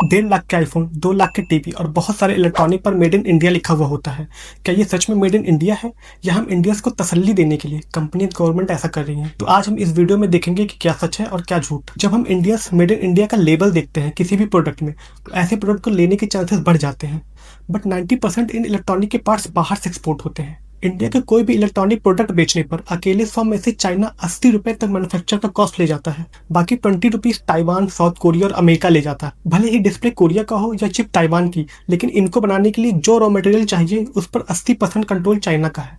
1.5 लाख के आईफोन, 2 लाख के टीवी और बहुत सारे इलेक्ट्रॉनिक पर मेड इन इंडिया लिखा हुआ होता है। क्या ये सच में मेड इन इंडिया है या हम इंडियंस को तसल्ली देने के लिए कंपनी गवर्नमेंट ऐसा कर रही है? तो आज हम इस वीडियो में देखेंगे कि क्या सच है और क्या झूठ। जब हम इंडियंस मेड इन इंडिया का लेबल देखते हैं किसी भी प्रोडक्ट में, तो ऐसे प्रोडक्ट को लेने के चांसेस बढ़ जाते हैं। बट 90% इन इलेक्ट्रॉनिक के पार्ट्स बाहर से एक्सपोर्ट होते हैं। इंडिया के कोई भी इलेक्ट्रॉनिक प्रोडक्ट बेचने पर अकेले 100 में से चाइना 80 रुपए तक मैन्युफैक्चर का कॉस्ट ले जाता है। बाकी 20 रुपीज ताइवान, साउथ कोरिया और अमेरिका ले जाता है। भले ही डिस्प्ले कोरिया का हो या चिप ताइवान की, लेकिन इनको बनाने के लिए जो रॉ मटेरियल चाहिए उस पर 80% कंट्रोल चाइना का है।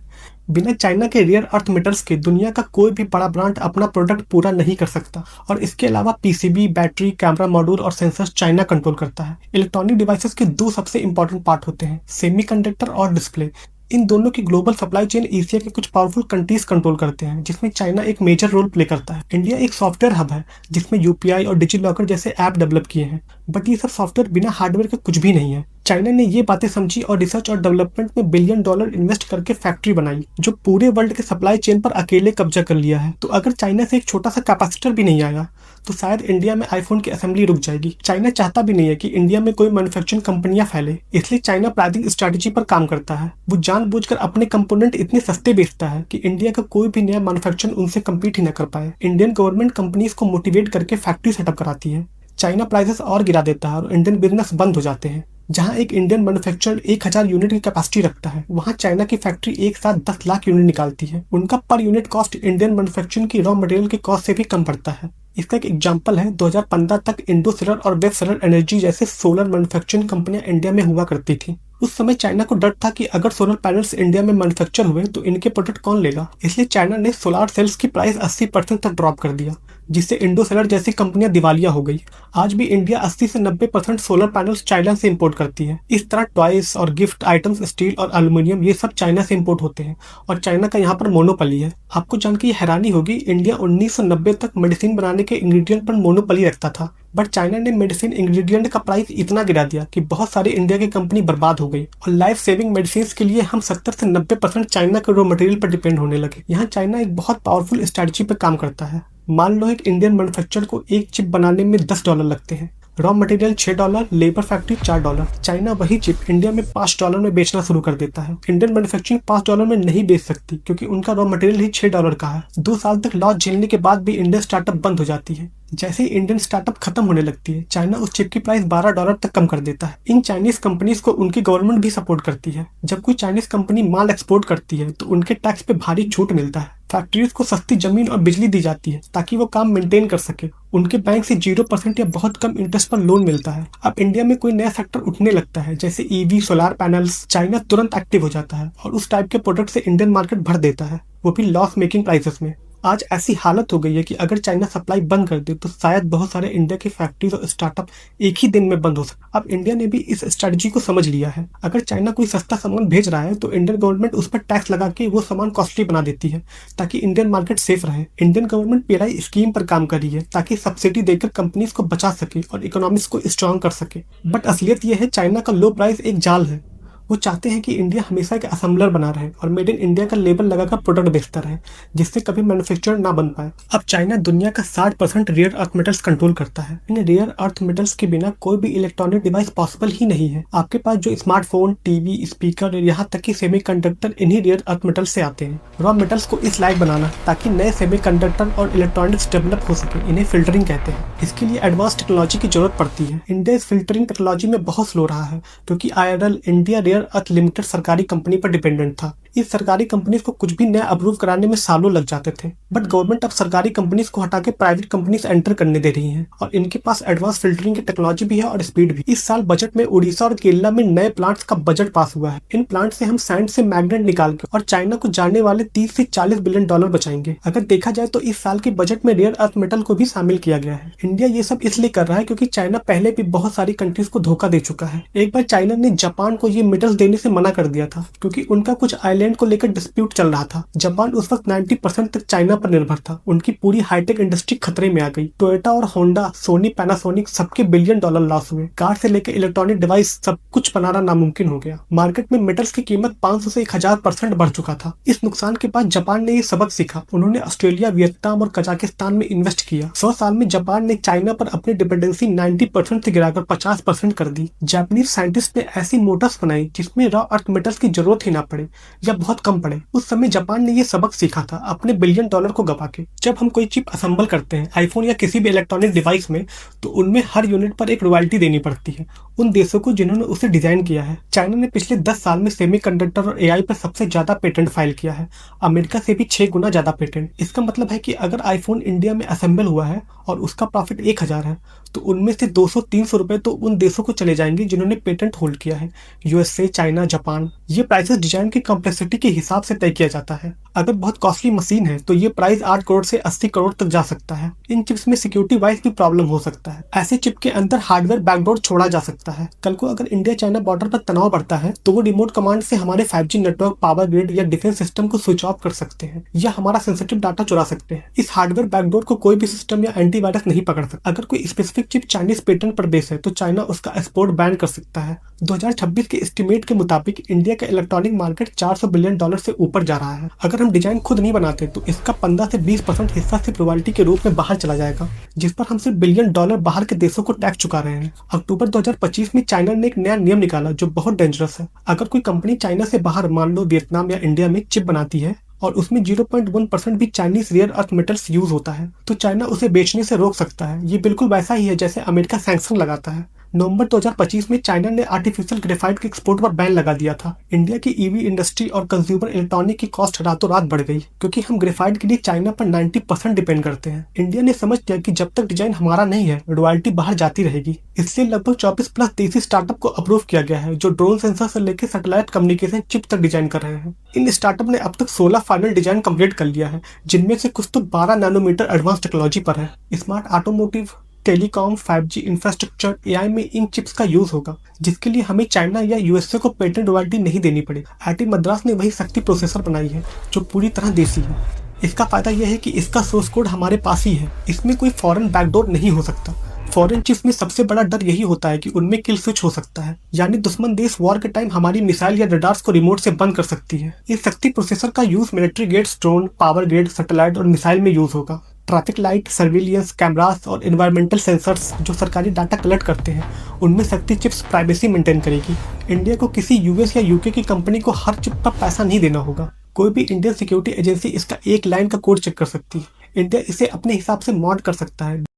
बिना चाइना के रेयर अर्थ मेटल्स के दुनिया का कोई भी बड़ा ब्रांड अपना प्रोडक्ट पूरा नहीं कर सकता। और इसके अलावा पीसीबी, बैटरी, कैमरा मॉड्यूल और सेंसर्स चाइना कंट्रोल करता है। इलेक्ट्रॉनिक डिवाइसेस के दो सबसे इंपॉर्टेंट पार्ट होते हैं, सेमीकंडक्टर और डिस्प्ले। इन दोनों की ग्लोबल सप्लाई चेन एशिया के कुछ पावरफुल कंट्रीज कंट्रोल करते हैं, जिसमें चाइना एक मेजर रोल प्ले करता है। इंडिया एक सॉफ्टवेयर हब है जिसमें यूपीआई और डिजिलॉकर जैसे ऐप डेवलप किए हैं, बट ये सब सॉफ्टवेयर बिना हार्डवेयर के कुछ भी नहीं है। चाइना ने ये बातें समझी और रिसर्च और डेवलपमेंट में $1 बिलियन इन्वेस्ट करके फैक्ट्री बनाई जो पूरे वर्ल्ड के सप्लाई चेन पर अकेले कब्जा कर लिया है। तो अगर चाइना से एक छोटा सा कैपेसिटर भी नहीं आया तो शायद इंडिया में आईफोन की असेंबली रुक जाएगी। चाइना चाहता भी नहीं है कि इंडिया में कोई मैन्युफैक्चरिंग कंपनियां फैले, इसलिए चाइना प्राइसिंग स्ट्रेटेजी पर काम करता है। वो जानबूझकर अपने कंपोनेंट इतने सस्ते बेचता है कि इंडिया का कोई भी नया मैन्युफैक्चर उनसे कम्पीट ही न कर पाए। इंडियन गवर्नमेंट कंपनीज को मोटिवेट करके फैक्ट्री सेटअप कराती है। चाइना प्राइसेस और गिरा देता है और इंडियन बिजनेस बंद हो जाते हैं। जहां एक इंडियन मैन्युफैक्चरर 1000 यूनिट की कैपेसिटी रखता है, वहां चाइना की फैक्ट्री एक साथ 10 लाख यूनिट निकालती है। उनका per unit cost Indian manufacturing की रॉ मटेरियल के कॉस्ट से भी कम पड़ता है। इसका एक एग्जांपल है, 2015 तक इंडोसोलर और वेबसोलर एनर्जी जैसे सोलर मैन्युफैक्चरिंग कंपनियां इंडिया में हुआ करती थी। उस समय चाइना को डर था कि अगर सोलर पैनल्स इंडिया में मैन्युफैक्चर हुए तो इनके प्रोडक्ट कौन लेगा। इसलिए चाइना ने सोलर सेल्स की प्राइस 80% तक ड्रॉप कर दिया, जिससे इंडोसोलर जैसी कंपनियां दिवालिया हो गई। आज भी इंडिया 80 से 90% सोलर पैनल्स चाइना से इंपोर्ट करती है। इस तरह टॉयज और गिफ्ट आइटम्स, स्टील और एल्यूमिनियम ये सब चाइना से इंपोर्ट होते हैं और चाइना का यहाँ पर मोनोपोली है। आपको जानकर ये हैरानी होगी, इंडिया 1990 तक मेडिसिन बनाने के इंग्रेडिएंट पर मोनोपोली रखता था, बट चाइना ने मेडिसिन इंग्रेडिएंट का प्राइस इतना गिरा दिया कि बहुत सारी इंडिया की कंपनी बर्बाद हो गई और लाइफ सेविंग मेडिसिन के लिए हम 70 से 90% चाइना के रॉ मटेरियल पर डिपेंड होने लगे। यहाँ चाइना एक बहुत पावरफुल स्ट्रेटजी पर काम करता है। मान लो एक इंडियन मैन्युफैक्चरर को एक चिप बनाने में $10 लगते हैं, raw material $6, labour factory $4। China वही चिप इंडिया में $5 में बेचना शुरू कर देता है। इंडियन मैन्युफैक्चरिंग $5 में नहीं बेच सकती क्योंकि उनका रॉ मटेरियल ही $6 का है। 2 साल तक लॉस झेलने के बाद भी इंडियन स्टार्टअप बंद हो जाती है। जैसे ही इंडियन स्टार्टअप खत्म होने लगती है, चाइना उस चिप की प्राइस $12 तक कम कर देता है। इन चाइनीज कंपनीज को उनकी गवर्नमेंट भी सपोर्ट करती है। जब कोई चाइनीज कंपनी माल एक्सपोर्ट करती है तो उनके टैक्स पे भारी छूट मिलता है। फैक्ट्रीज को सस्ती जमीन और बिजली दी जाती है ताकि वो काम मेंटेन कर सके। उनके बैंक से 0% या बहुत कम इंटरेस्ट पर लोन मिलता है। अब इंडिया में कोई नया सेक्टर उठने लगता है जैसे ईवी, सोलर पैनल्स, चाइना तुरंत एक्टिव हो जाता है और उस टाइप के प्रोडक्ट से इंडियन मार्केट भर देता है, वो भी लॉस मेकिंग प्राइसेस में। आज ऐसी हालत हो गई है कि अगर चाइना सप्लाई बंद कर दे तो शायद बहुत सारे इंडिया की फैक्ट्रीज और स्टार्टअप एक ही दिन में बंद हो सकते। अब इंडिया ने भी इस स्ट्रेटजी को समझ लिया है। अगर चाइना कोई सस्ता सामान भेज रहा है तो इंडियन गवर्नमेंट उस पर टैक्स लगा के वो सामान कॉस्टली बना देती है ताकि इंडियन मार्केट सेफ रहे। इंडियन गवर्नमेंट पीएलआई स्कीम पर काम कर रही है ताकि सब्सिडी देकर कंपनीज को बचा सके और इकोनॉमिक्स को स्ट्रॉन्ग कर सके। बट असलियत यह है, चाइना का लो प्राइस एक जाल है। वो चाहते हैं कि इंडिया हमेशा एक असेंबलर बना रहे और मेड इन इंडिया का लेबल लगाकर प्रोडक्ट बेचता रहे, जिससे कभी मैन्युफैक्चर ना बन पाए। अब चाइना दुनिया का 60% रेयर अर्थ मेटल्स कंट्रोल करता है। इन रेयर अर्थ मेटल्स के बिना कोई भी इलेक्ट्रॉनिक डिवाइस पॉसिबल ही नहीं है। आपके पास जो स्मार्टफोन, टीवी, स्पीकर, यहाँ तक कि सेमीकंडक्टर इन्हीं रेयर अर्थ मेटल्स से आते हैं। रॉ मेटल्स को इस लायक बनाना ताकि नए सेमीकंडक्टर और इलेक्ट्रॉनिक्स डेवलप हो सके, इन्हें फिल्टरिंग कहते हैं। इसके लिए एडवांस टेक्नोलॉजी की जरूरत पड़ती है। इंडिया इस फिल्टरिंग टेक्नोलॉजी में बहुत स्लो रहा है क्योंकि IRL, India rare earth limited, सरकारी कंपनी पर डिपेंडेंट था। इस सरकारी कंपनीज को कुछ भी नया अप्रूव कराने में सालों लग जाते थे। बट गवर्नमेंट अब सरकारी कंपनीज को हटा के प्राइवेट कंपनीज एंटर करने दे रही हैं और इनके पास एडवांस फिल्टरिंग की टेक्नोलॉजी भी है और स्पीड भी। इस साल बजट में उड़ीसा और केरला में नए प्लांट्स का बजट पास हुआ है। इन प्लांट से हम सैंड से मैग्नेट निकाल के और चाइना को जाने वाले 30 से 40 बिलियन डॉलर बचाएंगे। अगर देखा जाए तो इस साल के बजट में रेयर अर्थ मेटल को भी शामिल किया गया है। इंडिया ये सब इसलिए कर रहा है क्योंकि चाइना पहले भी बहुत सारी कंट्रीज को धोखा दे चुका है। एक बार चाइना ने जापान को ये मेटल्स मेटल्स देने से मना कर दिया था क्योंकि उनका कुछ आइलैंड को लेकर डिस्प्यूट चल रहा था। जापान उस वक्त 90% तक चाइना पर निर्भर था। उनकी पूरी हाईटेक इंडस्ट्री खतरे में आ गई। टोयोटा और होंडा, सोनी, पैनासोनिक सबके $बिलियन लॉस हुए। कार से लेकर इलेक्ट्रॉनिक डिवाइस सब कुछ बनाना नामुमकिन हो गया। मार्केट में मेटल्स की कीमत 500 से 1000% बढ़ चुका था। इस नुकसान के बाद जापान ने ये सबक सीखा। उन्होंने ऑस्ट्रेलिया, वियतनाम और कजाकिस्तान में इन्वेस्ट किया। 100 साल में जापान ने चाइना पर अपनी डिपेंडेंसी 90% से गिराकर 50% कर दी। जापानीज साइंटिस्ट ने ऐसी मोटर्स बनाई जिसमें रॉ अर्थ मेटल्स की जरूरत ही ना पड़े या बहुत कम पड़े। उस समय जापान ने ये सबक सीखा था अपने $बिलियन को गवा के। जब हम कोई चिप असेंबल करते हैं आईफोन या किसी भी इलेक्ट्रॉनिक डिवाइस में, तो उनमें हर यूनिट पर एक रॉयल्टी देनी पड़ती है उन देशों को जिन्होंने उसे डिजाइन किया है। चाइना ने पिछले 10 साल में सेमीकंडक्टर और एआई पर सबसे ज्यादा पेटेंट फाइल किया है, अमेरिका से भी 6 गुना ज्यादा पेटेंट। इसका मतलब है कि अगर आईफोन इंडिया में असेंबल हुआ है और उसका प्रॉफिट 1000 है, तो उनमें से 200-300 रुपए तो उन देशों को चले जाएंगे जिन्होंने पेटेंट होल्ड किया है, यूएसए, चाइना, जापान। ये प्राइसेस डिजाइन की कॉम्प्लेक्सिटी के हिसाब से तय किया जाता है। अगर बहुत कॉस्टली मशीन है तो ये प्राइस 8 करोड़ से 80 करोड़ तक जा सकता है। इन चिप्स में सिक्योरिटी वाइज भी प्रॉब्लम हो सकता है। ऐसे चिप के अंदर हार्डवेयर बैकडोर छोड़ा जा सकता है। कल को अगर इंडिया चाइना बॉर्डर पर तनाव बढ़ता है तो वो रिमोट कमांड से हमारे 5G नेटवर्क, पावर ग्रिड या डिफेंस सिस्टम को स्विच ऑफ कर सकते हैं या हमारा सेंसिटिव डाटा चुरा सकते हैं। इस हार्डवेयर बैकडोर को कोई भी सिस्टम या एंटीवायरस नहीं पकड़ सकता। अगर कोई स्पेसिफिक चिप चाइनीज पेटेंट पर बेस है तो चाइना उसका एक्सपोर्ट बैन कर सकता है। 2026 के एस्टिमेट के मुताबिक इंडिया का इलेक्ट्रॉनिक मार्केट $400 बिलियन से ऊपर जा रहा है। अगर हम डिजाइन खुद नहीं बनाते तो इसका 15 से 20% हिस्सा सिर्फ रॉयल्टी के रूप में बाहर चला जाएगा, जिस पर हम सिर्फ $बिलियन बाहर के देशों को टैक्स चुका रहे हैं। अक्टूबर 2025 में चाइना ने एक नया नियम निकाला जो बहुत डेंजरस है। अगर कोई कंपनी चाइना से बाहर, मान लो वियतनाम या इंडिया में, चिप बनाती है और उसमें 0.1% भी Chinese rare earth metals use होता है, तो चाइना उसे बेचने से रोक सकता है। ये बिल्कुल वैसा ही है जैसे अमेरिका सैंक्शन लगाता है। नवंबर 2025 में चाइना ने आर्टिफिशियल ग्रेफाइट के एक्सपोर्ट पर बैन लगा दिया था। इंडिया की ईवी इंडस्ट्री और कंज्यूमर इलेक्ट्रॉनिक की कॉस्ट रातों रात बढ़ गई क्योंकि हम ग्रेफाइट के लिए चाइना पर 90% डिपेंड करते हैं। इंडिया ने समझ लिया कि जब तक डिजाइन हमारा नहीं है, रॉयल्टी बाहर जाती रहेगी। इसलिए लगभग 24+ देसी स्टार्टअप को अप्रूव किया गया है जो ड्रोन सेंसर से लेकर सैटेलाइट कम्युनिकेशन चिप तक डिजाइन कर रहे हैं। इन स्टार्टअप ने अब तक 16 फाइनल डिजाइन कंप्लीट कर लिया है, जिनमें से कुछ तो 12 नैनोमीटर एडवांस टेक्नोलॉजी पर है। Smart automotive, telecom, 5G infrastructure, AI में इन चिप्स का यूज होगा, जिसके लिए हमें चाइना या यूएसए को पेटेंट रॉयल्टी नहीं देनी पड़े। आईटी मद्रास ने वही शक्ति प्रोसेसर बनाई है जो पूरी तरह देसी है। इसका फायदा यह है कि इसका सोर्स कोड हमारे पास ही है। इसमें कोई फॉरेन बैकडोर नहीं हो सकता। फॉरेन चिप्स में सबसे बड़ा डर यही होता है कि उनमें किल स्विच हो सकता है, यानी दुश्मन देश वॉर के टाइम हमारी मिसाइल या रडार्स को रिमोट से बंद कर सकती है। इस शक्ति प्रोसेसर का use military gates, drone, power grid, satellite और मिसाइल में यूज होगा। ट्रैफिक लाइट, सर्विलियंस कैमरास और एनवायरमेंटल सेंसर्स जो सरकारी डाटा कलेक्ट करते हैं, उनमें शक्ति चिप्स प्राइवेसी मेंटेन करेगी। इंडिया को किसी यूएस या यूके की कंपनी को हर चिप पर पैसा नहीं देना होगा। कोई भी इंडियन सिक्योरिटी एजेंसी इसका एक लाइन का कोड चेक कर सकती है। इंडिया इसे अपने हिसाब से मॉड कर सकता है।